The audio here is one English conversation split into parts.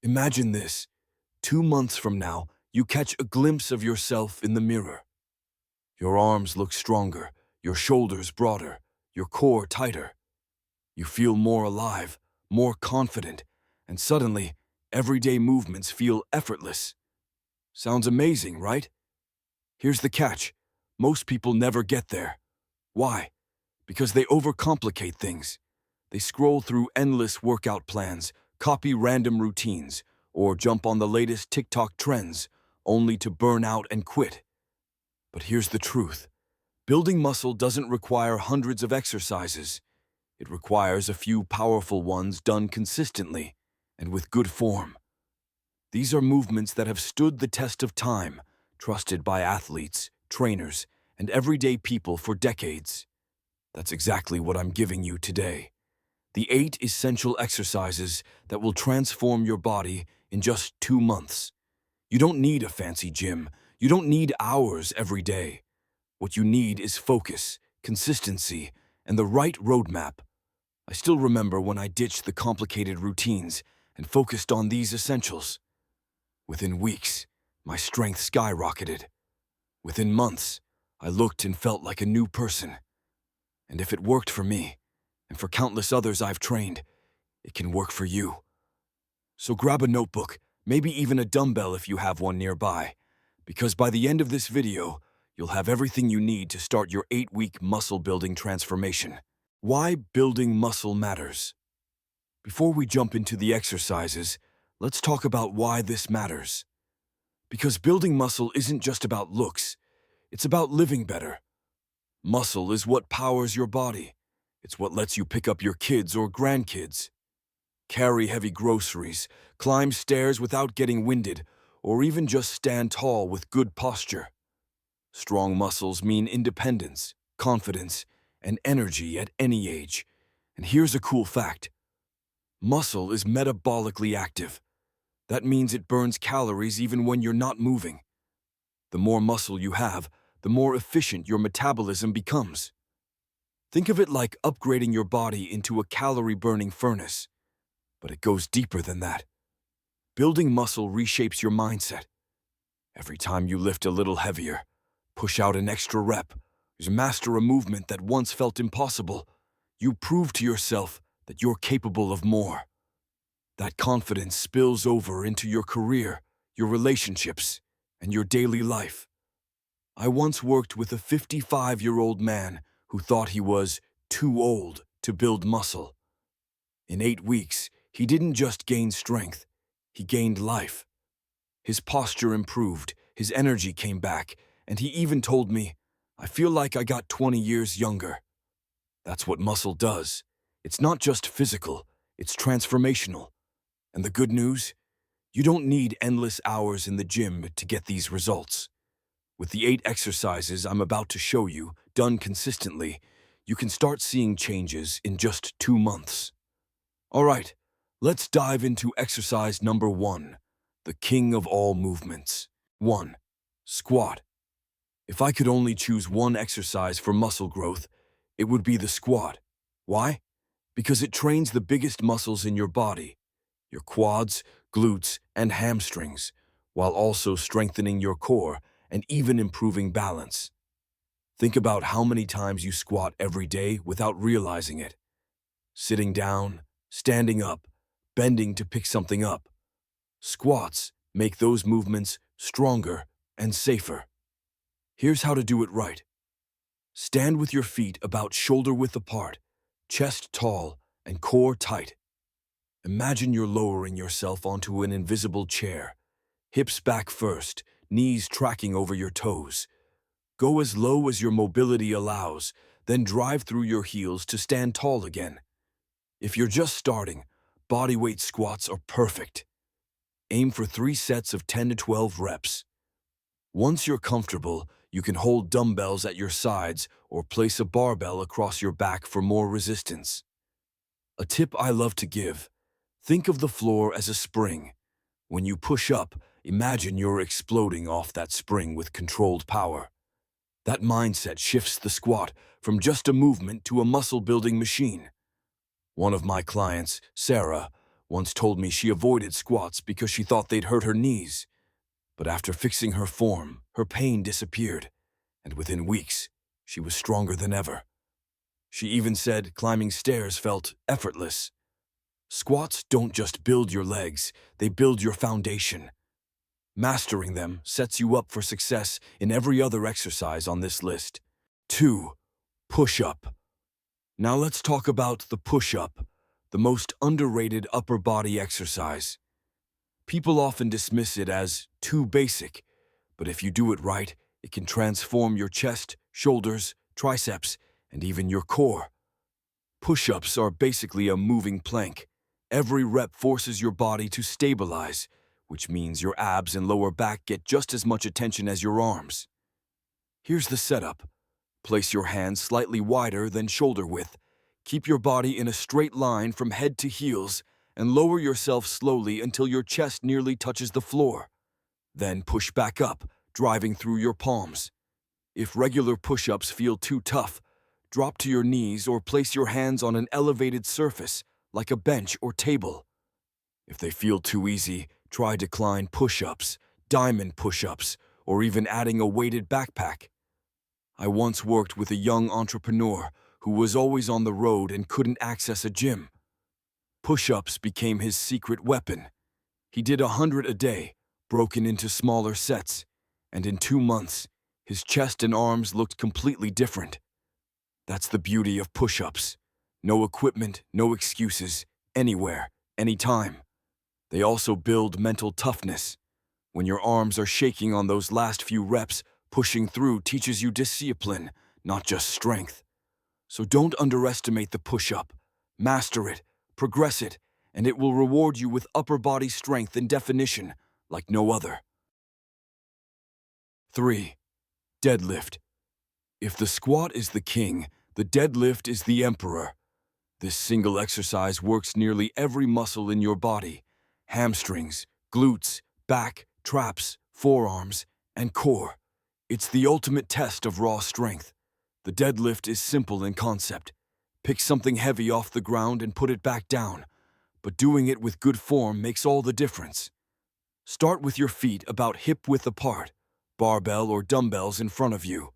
Imagine this. 2 months from now, you catch a glimpse of yourself in the mirror. Your arms look stronger, your shoulders broader, your core tighter. You feel more alive, more confident, and suddenly, everyday movements feel effortless. Sounds amazing, right? Here's the catch. Most people never get there. Why? Because they overcomplicate things. They scroll through endless workout plans, copy random routines, or jump on the latest TikTok trends, only to burn out and quit. But here's the truth. Building muscle doesn't require hundreds of exercises. It requires a few powerful ones done consistently and with good form. These are movements that have stood the test of time, trusted by athletes, trainers, and everyday people for decades. That's exactly what I'm giving you today. The 8 essential exercises that will transform your body in just 2 months. You don't need a fancy gym. You don't need hours every day. What you need is focus, consistency, and the right roadmap. I still remember when I ditched the complicated routines and focused on these essentials. Within weeks, my strength skyrocketed. Within months, I looked and felt like a new person. And if it worked for me, and for countless others I've trained, it can work for you. So grab a notebook, maybe even a dumbbell if you have one nearby, because by the end of this video, you'll have everything you need to start your 8-week muscle-building transformation. Why building muscle matters. Before we jump into the exercises, let's talk about why this matters. Because building muscle isn't just about looks, it's about living better. Muscle is what powers your body. It's what lets you pick up your kids or grandkids, carry heavy groceries, climb stairs without getting winded, or even just stand tall with good posture. Strong muscles mean independence, confidence, and energy at any age. And here's a cool fact. Muscle is metabolically active. That means it burns calories even when you're not moving. The more muscle you have, the more efficient your metabolism becomes. Think of it like upgrading your body into a calorie-burning furnace. But it goes deeper than that. Building muscle reshapes your mindset. Every time you lift a little heavier, push out an extra rep, or master a movement that once felt impossible, you prove to yourself that you're capable of more. That confidence spills over into your career, your relationships, and your daily life. I once worked with a 55-year-old man who thought he was too old to build muscle. In 8 weeks, he didn't just gain strength, he gained life. His posture improved, his energy came back, and he even told me, "I feel like I got 20 years younger." That's what muscle does. It's not just physical, it's transformational. And the good news? You don't need endless hours in the gym to get these results. With the 8 exercises I'm about to show you, done consistently, you can start seeing changes in just 2 months. All right, let's dive into exercise number 1, the king of all movements. 1. Squat. If I could only choose one exercise for muscle growth, it would be the squat. Why? Because it trains the biggest muscles in your body, your quads, glutes, and hamstrings, while also strengthening your core and even improving balance. Think about how many times you squat every day without realizing it. Sitting down, standing up, bending to pick something up. Squats make those movements stronger and safer. Here's how to do it right. Stand with your feet about shoulder-width apart, chest tall, and core tight. Imagine you're lowering yourself onto an invisible chair. Hips back first, knees tracking over your toes. Go as low as your mobility allows, then drive through your heels to stand tall again. If you're just starting, bodyweight squats are perfect. Aim for 3 sets of 10 to 12 reps. Once you're comfortable, you can hold dumbbells at your sides or place a barbell across your back for more resistance. A tip I love to give: think of the floor as a spring. When you push up, imagine you're exploding off that spring with controlled power. That mindset shifts the squat from just a movement to a muscle-building machine. One of my clients, Sarah, once told me she avoided squats because she thought they'd hurt her knees. But after fixing her form, her pain disappeared, and within weeks, she was stronger than ever. She even said climbing stairs felt effortless. Squats don't just build your legs, they build your foundation. Mastering them sets you up for success in every other exercise on this list. 2. Push-up. Now let's talk about the push-up, the most underrated upper body exercise. People often dismiss it as too basic, but if you do it right, it can transform your chest, shoulders, triceps, and even your core. Push-ups are basically a moving plank. Every rep forces your body to stabilize, which means your abs and lower back get just as much attention as your arms. Here's the setup. Place your hands slightly wider than shoulder width. Keep your body in a straight line from head to heels, and lower yourself slowly until your chest nearly touches the floor. Then push back up, driving through your palms. If regular push-ups feel too tough, drop to your knees or place your hands on an elevated surface, like a bench or table. If they feel too easy, try decline push-ups, diamond push-ups, or even adding a weighted backpack. I once worked with a young entrepreneur who was always on the road and couldn't access a gym. Push-ups became his secret weapon. He did 100 a day, broken into smaller sets, and in 2 months, his chest and arms looked completely different. That's the beauty of push-ups. No equipment, no excuses, anywhere, anytime. They also build mental toughness. When your arms are shaking on those last few reps, pushing through teaches you discipline, not just strength. So don't underestimate the push-up. Master it, progress it, and it will reward you with upper body strength and definition like no other. 3. Deadlift. If the squat is the king, the deadlift is the emperor. This single exercise works nearly every muscle in your body: hamstrings, glutes, back, traps, forearms, and core. It's the ultimate test of raw strength. The deadlift is simple in concept. Pick something heavy off the ground and put it back down, but doing it with good form makes all the difference. Start with your feet about hip-width apart, barbell or dumbbells in front of you.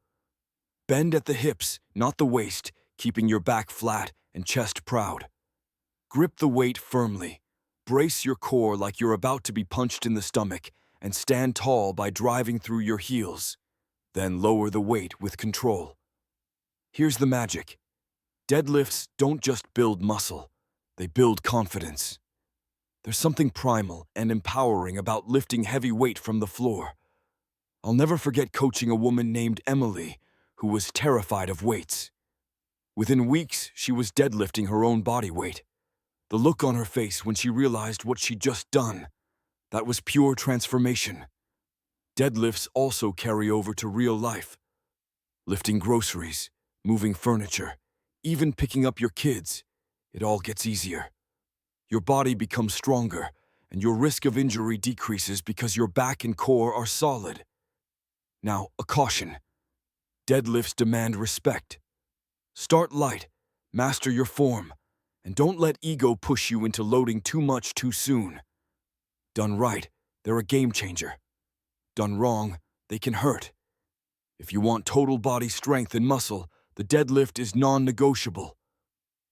Bend at the hips, not the waist, keeping your back flat and chest proud. Grip the weight firmly. Brace your core like you're about to be punched in the stomach, and stand tall by driving through your heels. Then lower the weight with control. Here's the magic. Deadlifts don't just build muscle, they build confidence. There's something primal and empowering about lifting heavy weight from the floor. I'll never forget coaching a woman named Emily, who was terrified of weights. Within weeks, she was deadlifting her own body weight. The look on her face when she realized what she'd just done, that was pure transformation. Deadlifts also carry over to real life. Lifting groceries, moving furniture, even picking up your kids, it all gets easier. Your body becomes stronger, and your risk of injury decreases because your back and core are solid. Now, a caution. Deadlifts demand respect. Start light, master your form, and don't let ego push you into loading too much too soon. Done right, they're a game changer. Done wrong, they can hurt. If you want total body strength and muscle, the deadlift is non-negotiable.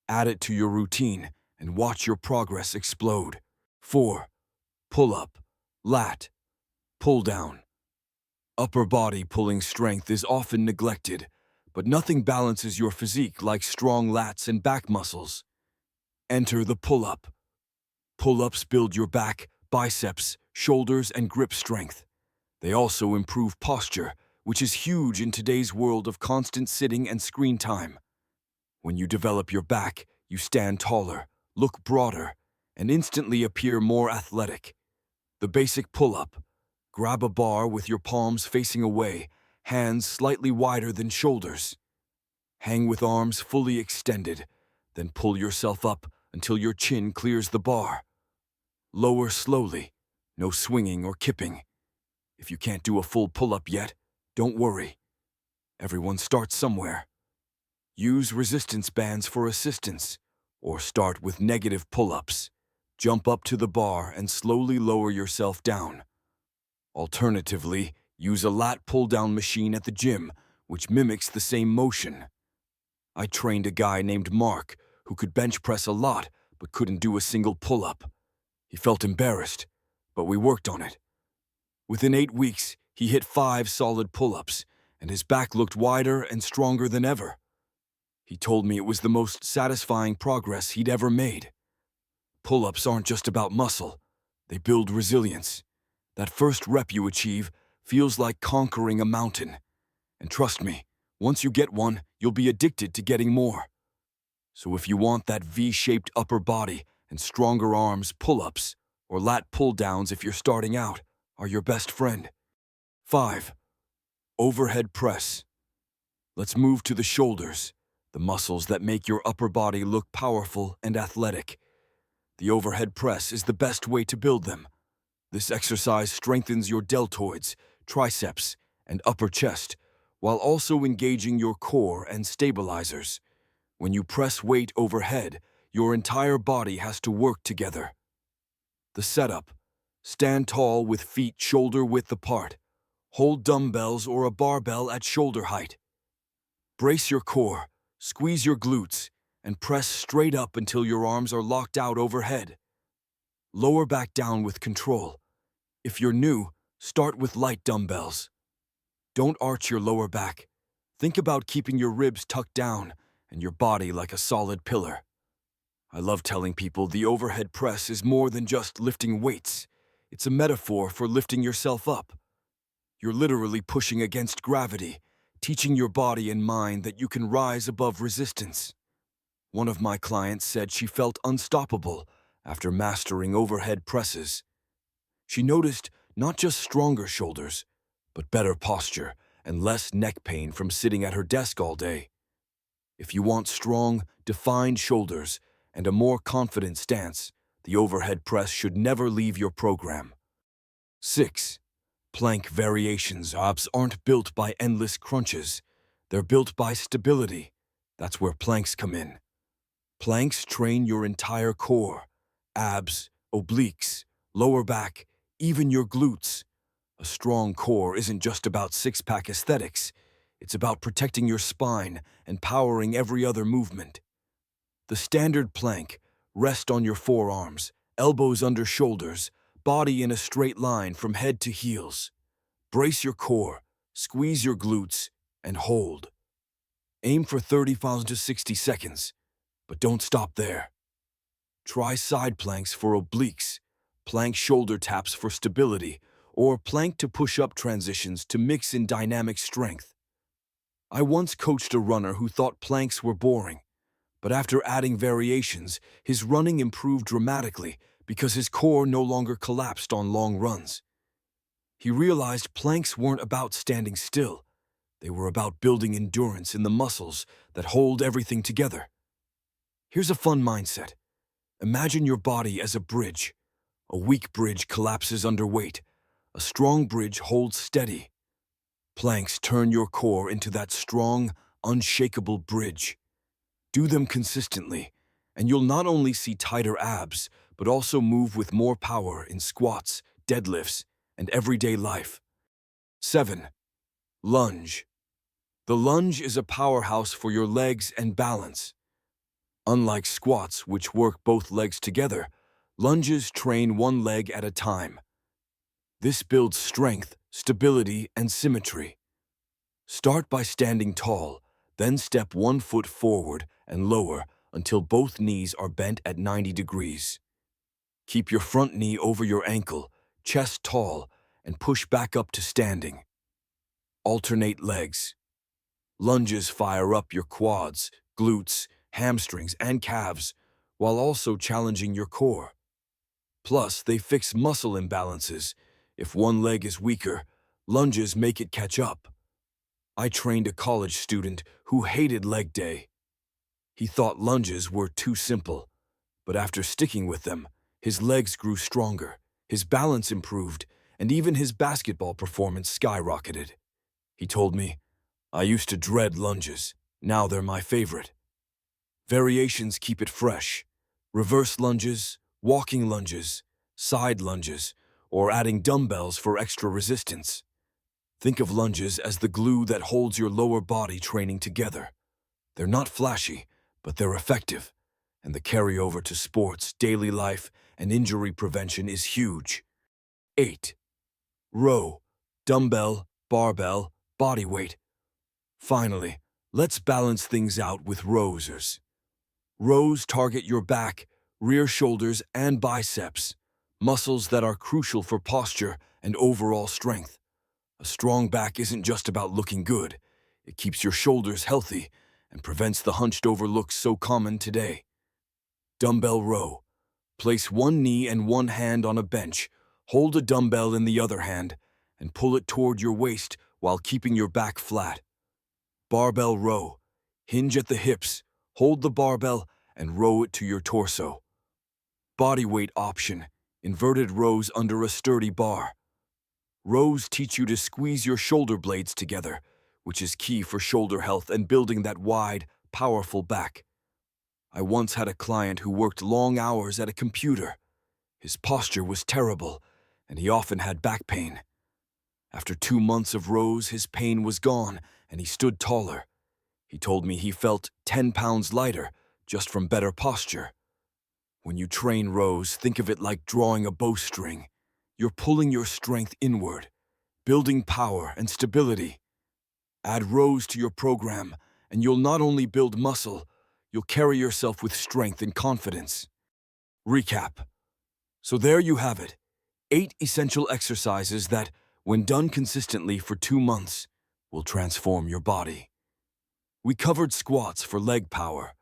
Add it to your routine and watch your progress explode. 4. Pull-up, lat, pull-down. Upper body pulling strength is often neglected, but nothing balances your physique like strong lats and back muscles. Enter the pull-up. Pull-ups build your back, biceps, shoulders, and grip strength. They also improve posture, which is huge in today's world of constant sitting and screen time. When you develop your back, you stand taller, look broader, and instantly appear more athletic. The basic pull-up. Grab a bar with your palms facing away, hands slightly wider than shoulders. Hang with arms fully extended, then pull yourself up until your chin clears the bar. Lower slowly, no swinging or kipping. If you can't do a full pull-up yet, don't worry. Everyone starts somewhere. Use resistance bands for assistance, or start with negative pull-ups. Jump up to the bar and slowly lower yourself down. Alternatively, use a lat pull-down machine at the gym, which mimics the same motion. I trained a guy named Mark who could bench press a lot but couldn't do a single pull-up. He felt embarrassed, but we worked on it. Within 8 weeks, he hit 5 solid pull-ups, and his back looked wider and stronger than ever. He told me it was the most satisfying progress he'd ever made. Pull-ups aren't just about muscle. They build resilience. That first rep you achieve feels like conquering a mountain. And trust me, once you get one, you'll be addicted to getting more. So if you want that V-shaped upper body and stronger arms, pull-ups, or lat pull-downs if you're starting out, are your best friend. 5. Overhead press. Let's move to the shoulders, the muscles that make your upper body look powerful and athletic. The overhead press is the best way to build them. This exercise strengthens your deltoids, triceps, and upper chest, while also engaging your core and stabilizers. When you press weight overhead, your entire body has to work together. The setup. Stand tall with feet shoulder-width apart. Hold dumbbells or a barbell at shoulder height. Brace your core, squeeze your glutes, and press straight up until your arms are locked out overhead. Lower back down with control. If you're new, start with light dumbbells. Don't arch your lower back. Think about keeping your ribs tucked down and your body like a solid pillar. I love telling people the overhead press is more than just lifting weights. It's a metaphor for lifting yourself up. You're literally pushing against gravity, teaching your body and mind that you can rise above resistance. One of my clients said she felt unstoppable after mastering overhead presses. She noticed not just stronger shoulders, but better posture and less neck pain from sitting at her desk all day. If you want strong, defined shoulders and a more confident stance, the overhead press should never leave your program. 6. Plank variations. Abs aren't built by endless crunches. They're built by stability. That's where planks come in. Planks train your entire core, abs, obliques, lower back, even your glutes. A strong core isn't just about six-pack aesthetics. It's about protecting your spine and powering every other movement. The standard plank, rest on your forearms, elbows under shoulders, body in a straight line from head to heels. Brace your core, squeeze your glutes, and hold. Aim for 35 to 60 seconds, but don't stop there. Try side planks for obliques, plank shoulder taps for stability, or plank to push-up transitions to mix in dynamic strength. I once coached a runner who thought planks were boring, but after adding variations, his running improved dramatically because his core no longer collapsed on long runs. He realized planks weren't about standing still. They were about building endurance in the muscles that hold everything together. Here's a fun mindset. Imagine your body as a bridge. A weak bridge collapses under weight. A strong bridge holds steady. Planks turn your core into that strong, unshakable bridge. Do them consistently, and you'll not only see tighter abs, but also move with more power in squats, deadlifts, and everyday life. 7. Lunge. The lunge is a powerhouse for your legs and balance. Unlike squats, which work both legs together, lunges train one leg at a time. This builds strength, stability, and symmetry. Start by standing tall, then step 1 foot forward and lower until both knees are bent at 90 degrees. Keep your front knee over your ankle, chest tall, and push back up to standing. Alternate legs. Lunges fire up your quads, glutes, hamstrings, and calves, while also challenging your core. Plus, they fix muscle imbalances. If one leg is weaker, lunges make it catch up. I trained a college student who hated leg day. He thought lunges were too simple, but after sticking with them, his legs grew stronger, his balance improved, and even his basketball performance skyrocketed. He told me, "I used to dread lunges. Now they're my favorite." Variations keep it fresh. Reverse lunges, walking lunges, side lunges, or adding dumbbells for extra resistance. Think of lunges as the glue that holds your lower body training together. They're not flashy, but they're effective, and the carryover to sports, daily life, and injury prevention is huge. 8. Row, dumbbell, barbell, body weight. Finally, let's balance things out with rowsers. Rows target your back, rear shoulders, and biceps, muscles that are crucial for posture and overall strength. A strong back isn't just about looking good. It keeps your shoulders healthy and prevents the hunched-over look so common today. Dumbbell row. Place one knee and one hand on a bench, hold a dumbbell in the other hand, and pull it toward your waist while keeping your back flat. Barbell row. Hinge at the hips, hold the barbell, and row it to your torso. Body weight option. Inverted rows under a sturdy bar. Rows teach you to squeeze your shoulder blades together, which is key for shoulder health and building that wide, powerful back. I once had a client who worked long hours at a computer. His posture was terrible, and he often had back pain. After 2 months of rows, his pain was gone, and he stood taller. He told me he felt 10 pounds lighter just from better posture. When you train rows, think of it like drawing a bowstring. You're pulling your strength inward, building power and stability. Add rows to your program, and you'll not only build muscle, you'll carry yourself with strength and confidence. Recap. So there you have it. 8 essential exercises that, when done consistently for 2 months, will transform your body. We covered squats for leg power,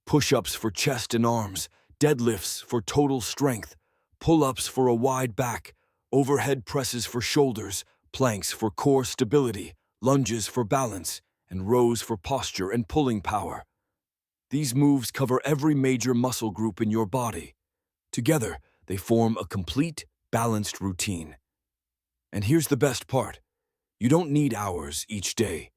push-ups for chest and arms, deadlifts for total strength, pull-ups for a wide back, overhead presses for shoulders, planks for core stability, lunges for balance, and rows for posture and pulling power. These moves cover every major muscle group in your body. Together, they form a complete, balanced routine. And here's the best part. You don't need hours each day.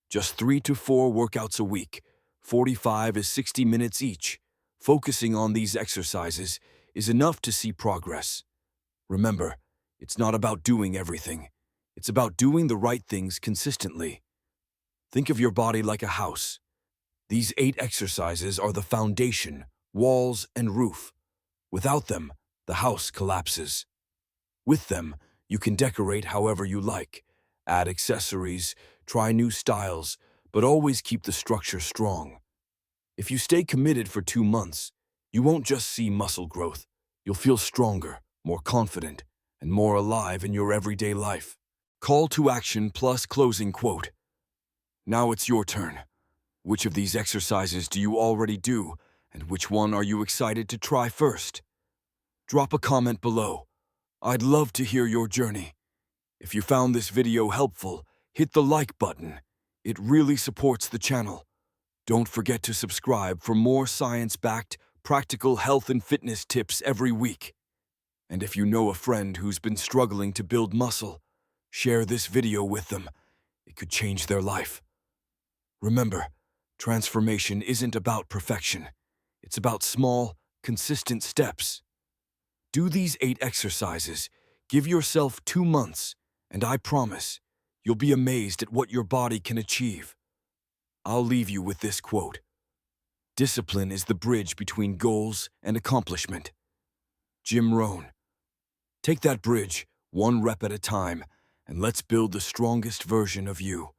Just 3 to 4 workouts a week, 45 to 60 minutes each. Focusing on these exercises is enough to see progress. Remember, it's not about doing everything. It's about doing the right things consistently. Think of your body like a house. These 8 exercises are the foundation, walls, and roof. Without them, the house collapses. With them, you can decorate however you like, add accessories, try new styles, but always keep the structure strong. If you stay committed for 2 months, you won't just see muscle growth. You'll feel stronger, more confident, and more alive in your everyday life. Call to action plus closing quote. Now it's your turn. Which of these exercises do you already do, and which one are you excited to try first? Drop a comment below. I'd love to hear your journey. If you found this video helpful, hit the like button. It really supports the channel. Don't forget to subscribe for more science-backed, practical health and fitness tips every week. And if you know a friend who's been struggling to build muscle, share this video with them. It could change their life. Remember, transformation isn't about perfection. It's about small, consistent steps. Do these 8 exercises, give yourself 2 months, and I promise, you'll be amazed at what your body can achieve. I'll leave you with this quote. Discipline is the bridge between goals and accomplishment. Jim Rohn. Take that bridge, 1 rep at a time, and let's build the strongest version of you.